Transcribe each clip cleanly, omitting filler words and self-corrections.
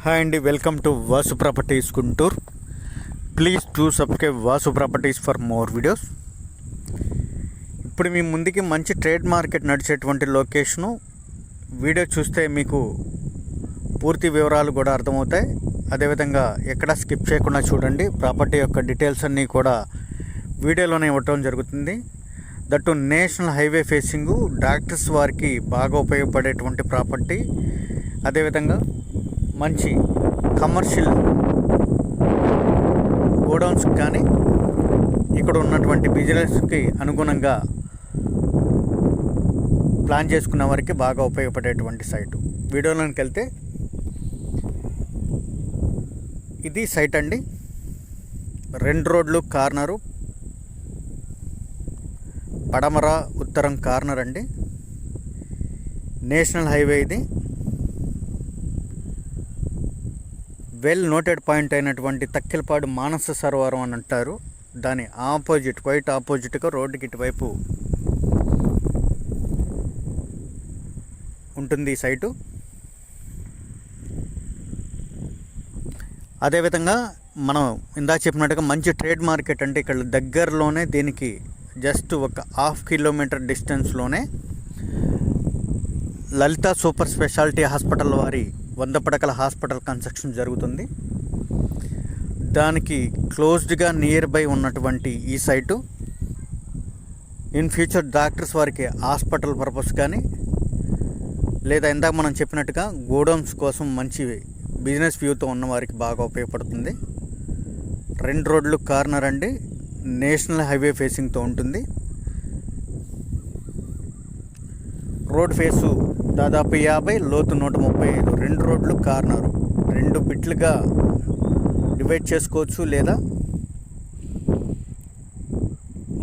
Hi అండి, welcome to Vasu properties Guntur. Please to subscribe Vasu properties for more videos. ఇప్పుడు మీ ముందుకి మంచి ట్రేడ్ మార్కెట్ నడిచేటువంటి లొకేషను వీడియో చూస్తే మీకు పూర్తి వివరాలు కూడా అర్థమవుతాయి. అదేవిధంగా ఎక్కడ స్కిప్ చేయకుండా చూడండి. ప్రాపర్టీ యొక్క డీటెయిల్స్ అన్నీ కూడా వీడియోలోనే ఇవ్వటం జరుగుతుంది. That national highway facing doctors వారికి బాగా ఉపయోగపడేటువంటి ప్రాపర్టీ. అదేవిధంగా మంచి కమర్షియల్ గోడౌన్స్ కానీ ఇక్కడ ఉన్నటువంటి బిజినెస్కి అనుగుణంగా ప్లాన్ చేసుకున్న వారికి బాగా ఉపయోగపడేటువంటి సైటు. వీడియోలోకి వెళ్తే ఇది సైట్ అండి. 2 రోడ్లు కార్నరు, పడమర ఉత్తరం కార్నర్ అండి. నేషనల్ హైవే ఇది. వెల్ నోటెడ్ పాయింట్ అయినటువంటి తక్కిలపాడు మానస సరోవరం అని అంటారు. దాని ఆపోజిట్, క్వైట్ ఆపోజిట్గా రోడ్డుకి ఇటువైపు ఉంటుంది ఈ సైటు. అదేవిధంగా మనం ఇందాక చెప్పినట్టుగా మంచి ట్రేడ్ మార్కెట్ అంటే ఇక్కడ దగ్గరలోనే దీనికి జస్ట్ ఒక 1/2 కిలోమీటర్ డిస్టెన్స్లోనే లలిత సూపర్ స్పెషాలిటీ హాస్పిటల్ వారి 100 పడకల హాస్పిటల్ కన్స్ట్రక్షన్ జరుగుతుంది. దానికి క్లోజ్డ్గా నియర్ బై ఉన్నటువంటి ఈ సైటు ఇన్ ఫ్యూచర్ డాక్టర్స్ వారికి హాస్పిటల్ పర్పస్ కానీ లేదా ఇందాక మనం చెప్పినట్టుగా గోడౌన్స్ కోసం మంచి బిజినెస్ వ్యూతో ఉన్న వారికి బాగా ఉపయోగపడుతుంది. 2 రోడ్లు కార్నర్ అండి. నేషనల్ హైవే ఫేసింగ్తో ఉంటుంది. రోడ్ ఫేసు దాదాపు 50, లోతు 135. 2 రోడ్లు కార్నరు. 2 బిట్లుగా డివైడ్ చేసుకోవచ్చు, లేదా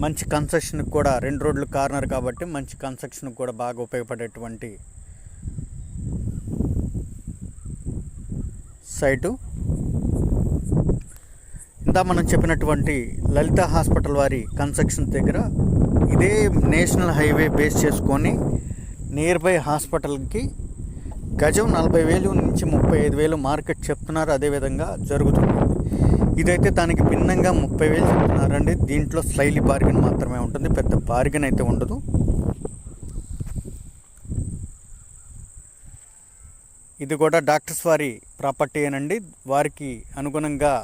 మంచి కన్స్ట్రక్షన్కి కూడా 2 రోడ్లు కార్నర్ కాబట్టి మంచి కన్స్ట్రక్షన్కి కూడా బాగా ఉపయోగపడేటువంటి సైటు. ఇందా మనం చెప్పినటువంటి లలిత హాస్పిటల్ వారి కన్స్ట్రక్షన్ దగ్గర ఇదే నేషనల్ హైవే బేస్ చేసుకొని నియర్ బై హాస్పిటల్కి గజం 40,000 నుంచి 35,000 మార్కెట్ చెప్తున్నారు. అదేవిధంగా జరుగుతుంది. ఇదైతే దానికి భిన్నంగా 30,000 చెప్తున్నారండి. దీంట్లో స్లైలీ బార్గెన్ మాత్రమే ఉంటుంది, పెద్ద బార్గెన్ అయితే ఉండదు. ఇది కూడా డాక్టర్స్ వారి ప్రాపర్టీ ఏనండి. వారికి అనుగుణంగా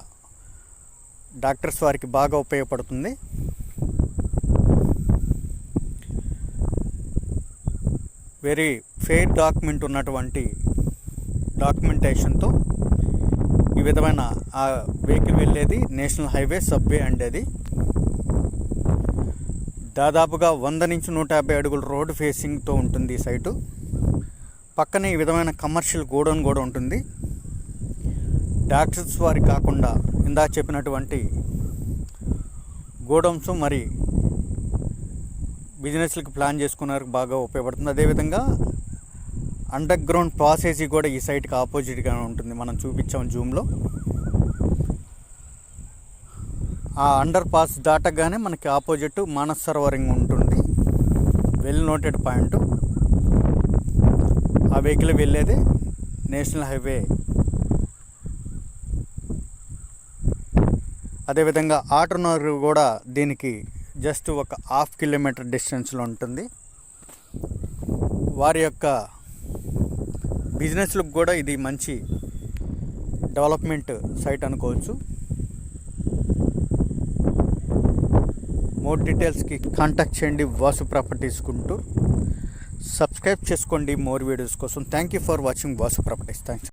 డాక్టర్స్ వారికి బాగా ఉపయోగపడుతుంది. వెరీ ఫెయిర్ డాక్యుమెంట్ ఉన్నటువంటి డాక్యుమెంటేషన్తో ఈ విధమైన ఆ వెహికల్ వెళ్ళేది నేషనల్ హైవే సబ్వే అండి. అది దాదాపుగా 100 నుంచి 150 అడుగుల రోడ్డు ఫేసింగ్తో ఉంటుంది ఈ సైటు. పక్కనే ఈ విధమైన కమర్షియల్ గోడౌన్ కూడా ఉంటుంది. డాక్టర్స్ వారికి కాకుండా ఇందాక చెప్పినటువంటి గోడౌన్స్ మరి బిజినెస్లకు ప్లాన్ చేసుకున్నారు బాగా ఉపయోగపడుతుంది. అదేవిధంగా అండర్ గ్రౌండ్ ప్రాసెస్ కూడా ఈ సైట్కి ఆపోజిట్గా ఉంటుంది. మనం చూపించాం జూమ్లో. ఆ అండర్ పాస్ దాటగానే మనకి ఆపోజిట్ మానస సరోవరం ఉంటుంది. Well noted point. ఆ వెహికల్ వెళ్ళేది నేషనల్ హైవే. అదేవిధంగా ఆటోనగర్ కూడా దీనికి జస్ట్ ఒక 1/2 కిలోమీటర్ డిస్టెన్స్లో ఉంటుంది. వారి యొక్క బిజినెస్లకు కూడా ఇది మంచి డెవలప్మెంట్ సైట్ అనుకోవచ్చు. మోర్ డీటెయిల్స్కి కాంటాక్ట్ చేయండి వాసు ప్రాపర్టీస్ గుంటూరు. సబ్స్క్రైబ్ చేసుకోండి మోర్ వీడియోస్ కోసం. Thank you for watching Vasu properties. Thanks.